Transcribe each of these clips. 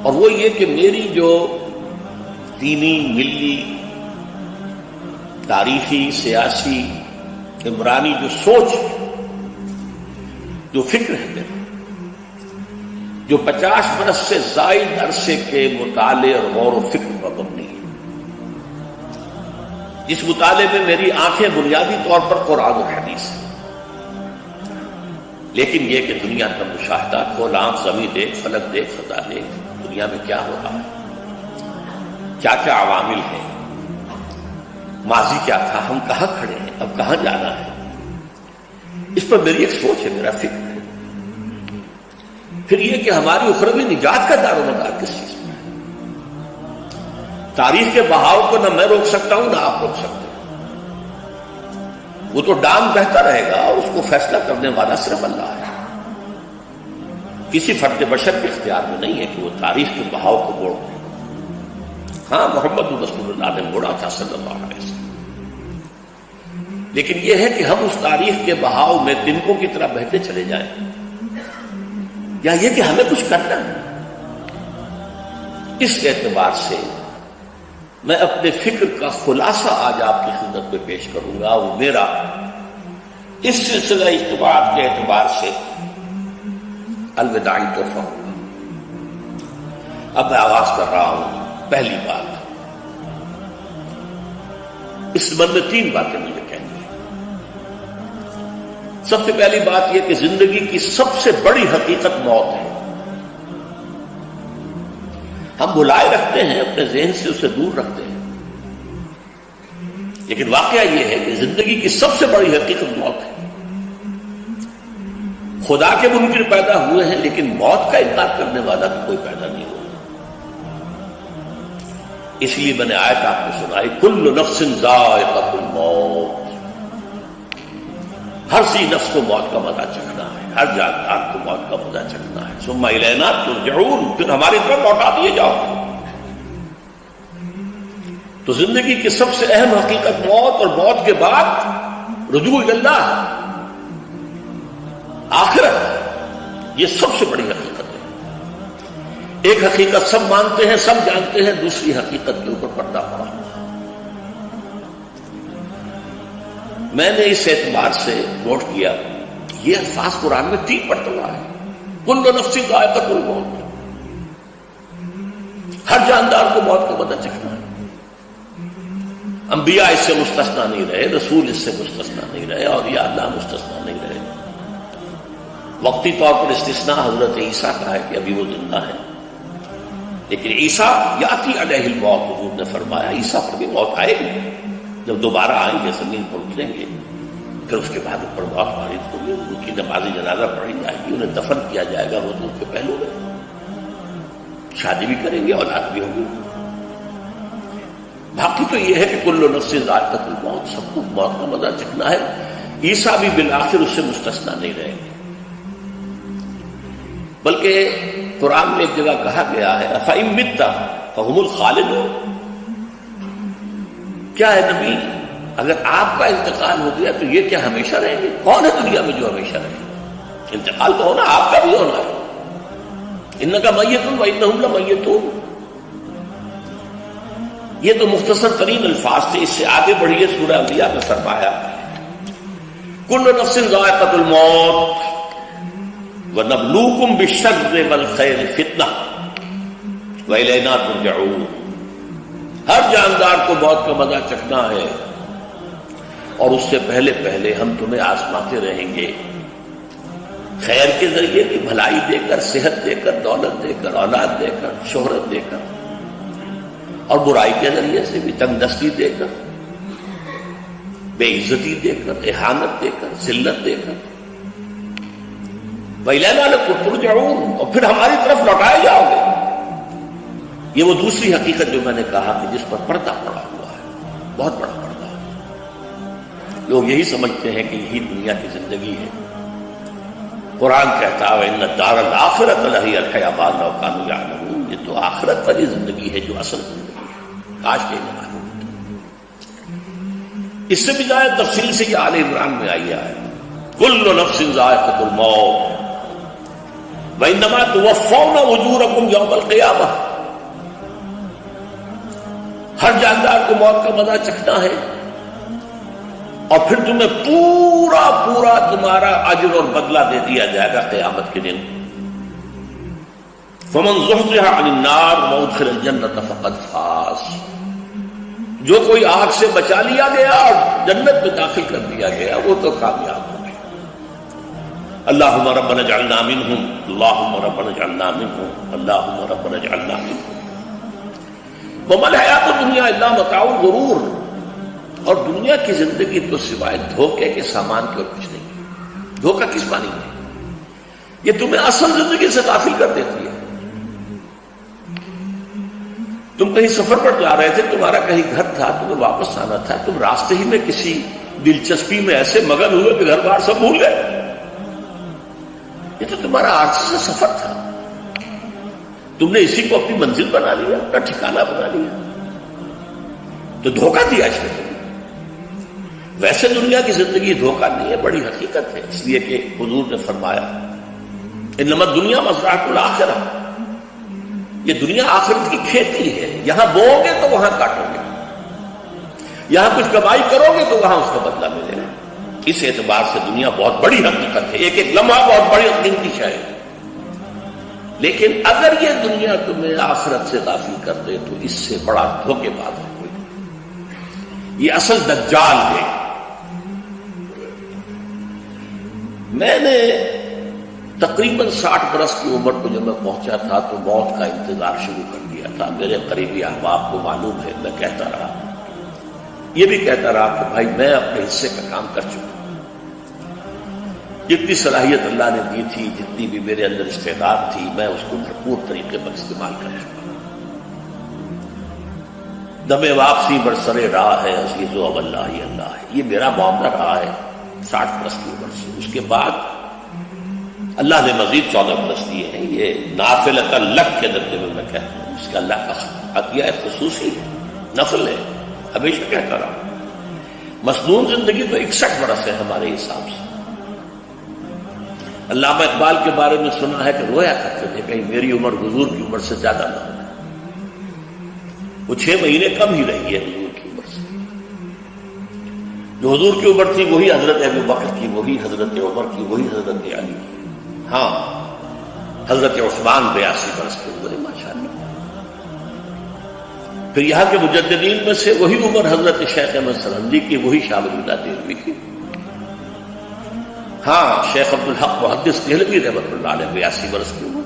اور وہ یہ کہ میری جو دینی، ملی، تاریخی، سیاسی، عمرانی جو سوچ، جو فکر ہے میری، جو 50 برس سے زائد عرصے کے مطالعے اور غور و فکر پر مبنی ہے، جس مطالعے میں میری آنکھیں بنیادی طور پر قرآن و حدیث ہیں، لیکن یہ کہ دنیا کا مشاہدہ، کھول آنکھ، زمین دیکھ، فلک دیکھ، فضا دیکھ، دنیا میں کیا ہو رہا ہے، کیا کیا عوامل ہیں، ماضی کیا تھا، ہم کہاں کھڑے ہیں، اب کہاں جانا ہے، اس پر میری ایک سوچ ہے، میرا فکر ہے۔ پھر یہ کہ ہماری اخروی نجات کا دار و مدار کس چیز میں ہے؟ تاریخ کے بہاؤ کو نہ میں روک سکتا ہوں، نہ آپ روک سکتے ہیں، وہ تو ڈام بہتا رہے گا اور اس کو فیصلہ کرنے والا صرف اللہ ہے۔ کسی فرد بشر کے اختیار میں نہیں ہے کہ وہ تاریخ کے بہاؤ کو موڑ دے۔ ہاں، محمد رسول اللہ نے موڑا تھا صلی اللہ علیہ وسلم، لیکن یہ ہے کہ ہم اس تاریخ کے بہاؤ میں تنکوں کی طرح بہتے چلے جائیں، یا یہ کہ ہمیں کچھ کرنا ہے۔ اس اعتبار سے میں اپنے فکر کا خلاصہ آج آپ کی خدمت میں پیش کروں گا، وہ میرا اس سلسلہ اجتماعات کے اعتبار سے الوداعی تحفہ ہوگا۔ اب میں آغاز کر رہا ہوں۔ پہلی بات، اس سبب میں 3 باتیں مجھے کہنی ہیں۔ سب سے پہلی بات یہ کہ زندگی کی سب سے بڑی حقیقت موت ہے۔ ہم بھلائے رکھتے ہیں، اپنے ذہن سے اسے دور رکھتے ہیں، لیکن واقعہ یہ ہے کہ زندگی کی سب سے بڑی حقیقت موت ہے۔ خدا کے منکر پیدا ہوئے ہیں، لیکن موت کا انکار کرنے والا تو کوئی پیدا نہیں ہوا۔ اس لیے میں نے آیت آپ کو سنائی، کل نفس ذائقۃ الموت، ہر سی نفس کو موت کا مزہ چکھنا ہے، ہر جاندار کو موت کا مزہ چکھنا ہے۔ ثم الینا ترجعون، پھر ہماری طرف لوٹا دیے جاؤ۔ تو زندگی کی سب سے اہم حقیقت موت، اور موت کے بعد رجوع اللہ، آخرت، یہ سب سے بڑی حقیقت ہے۔ ایک حقیقت سب مانتے ہیں، سب جانتے ہیں، دوسری حقیقت کے اوپر پردہ پڑا۔ میں نے اس اعتبار سے نوٹ کیا، یہ الفاظ قرآن میں 3 مرتبہ ہے، کل نفس ذائقۃ الموت، ہر جاندار کو موت کا مزہ چکھنا ہے۔ انبیاء اس سے مستثنا نہیں رہے، رسول اس سے مستثنا نہیں رہے، اولیاء اللہ مستثنا نہیں رہے۔ وقتی طور پر استثناء حضرت عیسیٰ کا ہے کہ ابھی وہ زندہ ہے، لیکن عیسیٰ یاتی علیہ الموت، حضور نے فرمایا عیسیٰ پر بھی موت آئے گی، جب دوبارہ آئیں گے زمین پر اتریں گے، پھر اس کے بعد اوپر موت وارد ہوگی، ان کی نماز جنازہ پڑھی جائے گی، انہیں دفن کیا جائے گا حضور کے پہلو میں، شادی بھی کریں گے، اولاد بھی ہوگی۔ باقی تو یہ ہے کہ کل نفس ذائقۃ الموت، سب کو موت کا مزہ چکھنا ہے۔ عیسیٰ بھی بالآخر اس سے مستثنا نہیں رہیں گے، بلکہ قرآن میں ایک جگہ کہا گیا ہے فَإِن مِتَّ فَهُمُ الْخَالِدُونَ، کیا ہے نبی، اگر آپ کا انتقال ہو گیا تو یہ کیا ہمیشہ رہیں گے؟ کون ہے دنیا میں جو ہمیشہ رہے گا؟ انتقال تو ہونا، آپ کا بھی ہونا ہے۔ اِنَّكَ مَيِّتٌ وَإِنَّهُمْ لَمَيِّتُونَ، یہ تو مختصر ترین الفاظ تھے۔ اس سے آگے بڑھیے، سورہ انبیاء میں فرمایا کل نفس ذائقۃ الموت وَنَبْلُوكُمْ بِالشَّرِّ وَالْخَيْرِ فِتْنَةً وَإِلَيْنَا تُرْجَعُونَ، ہر جاندار کو موت کا مزہ چکھنا ہے، اور اس سے پہلے پہلے ہم تمہیں آزماتے رہیں گے، خیر کے ذریعے بھی، بھلائی دے کر، صحت دے کر، دولت دے کر، اولاد دے کر، شہرت دے کر، اور برائی کے ذریعے سے بھی، تنگ دستی دے کر، بے عزتی دے کر، اہانت دے کر، ذلت دے کر، وَإِلَيْنَا تُرْجَعُونَ، اور پھر ہماری طرف لوٹائے جاؤ گے۔ یہ وہ دوسری حقیقت جو میں نے کہا کہ جس پر پردہ پڑا ہوا ہے، بہت بڑا پردہ ہے۔ لوگ یہی سمجھتے ہیں کہ یہی دنیا کی زندگی ہے۔ قرآن کہتا ہے وَإِنَّ الدَّارَ الْآخِرَةَ لَهِيَ الْحَيَوَانُ لَوْ كَانُوا يَعْلَمُونَ، یہ تو آخرت والی زندگی ہے جو اصل زندگی ہے، کاش کے نہ معلوم ہوتا۔ اس سے بھی زیادہ تفصیل سے یہ آل عمران میں آئی ہے، کل نفس ذائقۃ الموت، وَإِنَّمَا تُوَفَّوْنَ أُجُورَكُمْ يَوْمَ الْقِيَامَةِ، ہر جاندار کو موت کا مزہ چکھنا ہے اور پھر تمہیں پورا پورا تمہارا اجر اور بدلہ دے دیا جائے گا قیامت کے دن۔ فَمَنْ زُحْزِحَ عَنِ النَّارِ وَأُدْخِلَ الْجَنَّةَ فَقَدْ فَازَ، جو کوئی آگ سے بچا لیا گیا اور جنت میں داخل کر دیا گیا وہ تو کامیاب ہو گیا۔ اللہم ربنا اجعلنا منہم، اللہم ربنا اجعلنا منہم، اللہم ربنا اجعلنا منہم۔ وَمَا الْحَيَاةُ الدُّنْيَا إِلَّا مَتَاعُ الْغُرُورِ، اور دنیا کی زندگی تو سوائے دھوکے کے سامان کے اور کچھ نہیں۔ دھوکہ کس معنی میں؟ یہ تمہیں اصل زندگی سے غافل کر دیتی ہے۔ تم کہیں سفر پر جا رہے تھے، تمہارا کہیں گھر تھا، تمہیں واپس آنا تھا، تم راستے ہی میں کسی دلچسپی میں ایسے مگن ہوئے کہ گھر بار سب بھول گئے۔ یہ تو تمہارا عارضی سے سفر تھا، تم نے اسی کو اپنی منزل بنا لیا، اپنا ٹھکانہ بنا لیا، تو دھوکہ دیا اس نے۔ ویسے دنیا کی زندگی دھوکہ نہیں ہے، بڑی حقیقت ہے، اس لیے کہ حضور نے فرمایا انما الدنیا مزرعۃ الآخرہ، یہ دنیا آخرت کی کھیتی ہے، یہاں بوؤ گے تو وہاں کاٹو گے، یہاں کچھ کمائی کرو گے تو وہاں اس کا بدلہ ملے گا۔ اس اعتبار سے دنیا بہت بڑی حقیقت ہے، ایک ایک لمحہ بہت بڑی قیمتی شے ہے۔ لیکن اگر یہ دنیا تمہیں آخرت سے غافل کر دے تو اس سے بڑا دھوکے باز ہے کوئی۔ یہ اصل دجال ہے۔ میں نے تقریباً 60 برس کی عمر کو جب میں پہنچا تھا تو موت کا انتظار شروع کر دیا تھا۔ میرے قریبی احباب کو معلوم ہے، میں کہتا رہا، یہ بھی کہتا رہا کہ بھائی میں اپنے حصے کا کام کر چکا ہوں، جتنی صلاحیت اللہ نے دی تھی، جتنی بھی میرے اندر استعداد تھی، میں اس کو بھرپور طریقے پر استعمال کر چکا ہوں۔ دم واپسی برسر راہ ہے عزیز و اللہ ہی اللہ ہے، یہ میرا معاملہ رہا ہے 60 برس کی عمر سے۔ اس کے بعد اللہ نے مزید 14 برس دیے ہیں، یہ نافلۃ لک کے درجے میں کہتا ہوں، اس کا اللہ کا عطیہ خصوصی ہے، نفل ہے، ہمیشہ کہتا رہا۔ مصنون زندگی تو 61 برس ہے ہمارے حساب سے۔ علامہ اقبال کے بارے میں سنا ہے کہ رویا کرتے تھے کہیں میری عمر حضور کی عمر سے زیادہ نہ ہو، وہ 6 مہینے کم ہی رہی ہے حضور کی عمر سے۔ جو حضور کی عمر تھی وہی حضرت ابو بکر کی، وہی حضرت عمر کی، وہی حضرت علی کی۔ ہاں، حضرت عثمان 82 برس کے ہوئے ماشاءاللہ۔ پھر یہاں کے مجددین میں سے وہی عمر حضرت شیخ احمد سرہندی کی، وہی شاہ ولی اللہ دہلوی کی۔ ہاں، شیخ عبدالحق محدث دہلوی رحمۃ اللہ علیہ 82 برس کی عمر۔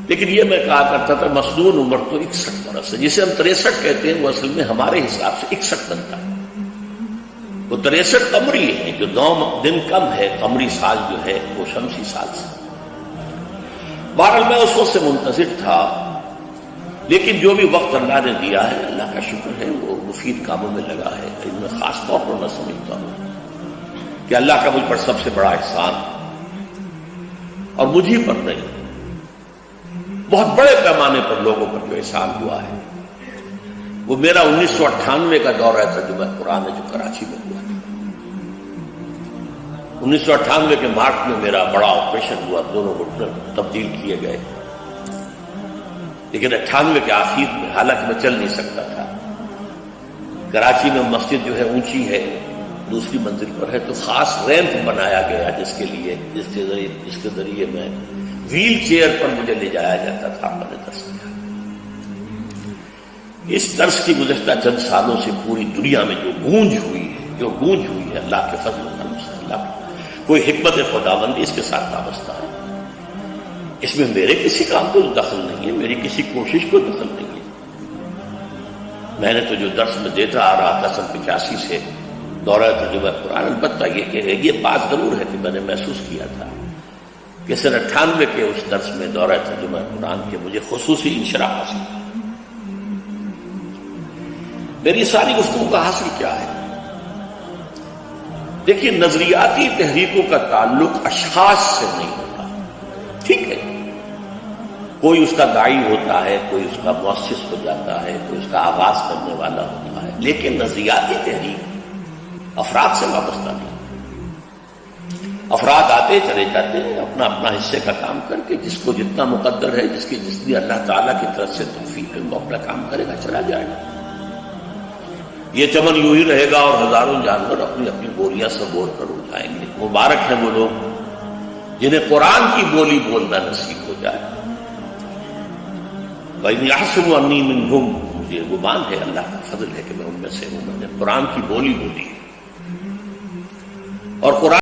لیکن یہ میں کہا کرتا تھا مصنون عمر تو 61 برس ہے، جسے ہم 63 کہتے ہیں وہ اصل میں ہمارے حساب سے 61 بنتا ہے۔ وہ 63 قمری ہے، جو 9 دن کم ہے، قمری سال جو ہے وہ شمسی سال سے۔ بہرحال میں اس وقت سے منتظر تھا، لیکن جو بھی وقت اللہ نے دیا ہے اللہ کا شکر ہے، وہ مفید کاموں میں لگا ہے۔ ان میں خاص طور پر میں سمجھتا ہوں کہ اللہ کا مجھ پر سب سے بڑا احسان، اور مجھے پر نہیں، بہت بڑے پیمانے پر لوگوں پر جو احسان ہوا ہے، وہ میرا 1998 کا دورہ ترجمہ قرآن ہے جو کراچی میں ہوا تھا۔ 1998 کے مارچ میں میرا بڑا آپریشن ہوا، دونوں گھٹنے تبدیل کیے گئے، لیکن 98 کے آخر میں، حالانکہ میں چل نہیں سکتا تھا، کراچی میں مسجد جو ہے اونچی ہے، دوسری منزل پر ہے، تو خاص ریمپ بنایا گیا جس کے ذریعے میں ویل چیئر پر مجھے لے جایا جاتا تھا اپنے درس میں۔ اس درس کی گزشتہ چند سالوں سے پوری دنیا میں جو گونج ہوئی ہے اللہ کے فضل و کرم سے، اللہ کوئی حکمت خداوندی اس کے ساتھ وابستہ ہے۔ اس میں میرے کسی کام کو دخل نہیں ہے، میری کسی کوشش کو دخل نہیں ہے۔ میں نے تو جو درس میں دیتا آ رہا تھا 85 سے دورہ ترجمہ قرآن، البتہ یہ بات ضرور ہے کہ میں نے محسوس کیا تھا کہ سن 98 کے اس درس میں دورہ ترجمہ قرآن کے مجھے خصوصی انشراح حاصل۔ میری ساری گفتگو کا حاصل کیا ہے؟ دیکھیے، نظریاتی تحریکوں کا تعلق اشخاص سے نہیں ہوتا، ٹھیک ہے، کوئی اس کا داعی ہوتا ہے، کوئی اس کا مؤسس ہو جاتا ہے، کوئی اس کا آغاز کرنے والا ہوتا ہے، لیکن نظریاتی تحریک افراد سے وابستہ نہیں۔ افراد آتے چلے جاتے ہیں اپنا اپنا حصے کا کام کر کے، جس کو جتنا مقدر ہے، جس کی جتنی اللہ تعالیٰ کی طرف سے توفیق ہے، وہ اپنا کام کرے گا، چلا جائے گا۔ یہ چمن یوں ہی رہے گا اور ہزاروں جانور اپنی اپنی بولیاں سے بول کر اڑ جائیں گے۔ مبارک ہیں وہ لوگ جنہیں قرآن کی بولی بولنا نصیب ہو جائے۔ وَإِنْ يَحْسُبُ أَنِّي مِنْهُمْ، مجھے گمان ہے، اللہ کا فضل ہے کہ میں ان میں سے ہوں، میں نے قرآن کی بولی بولی اور قرآن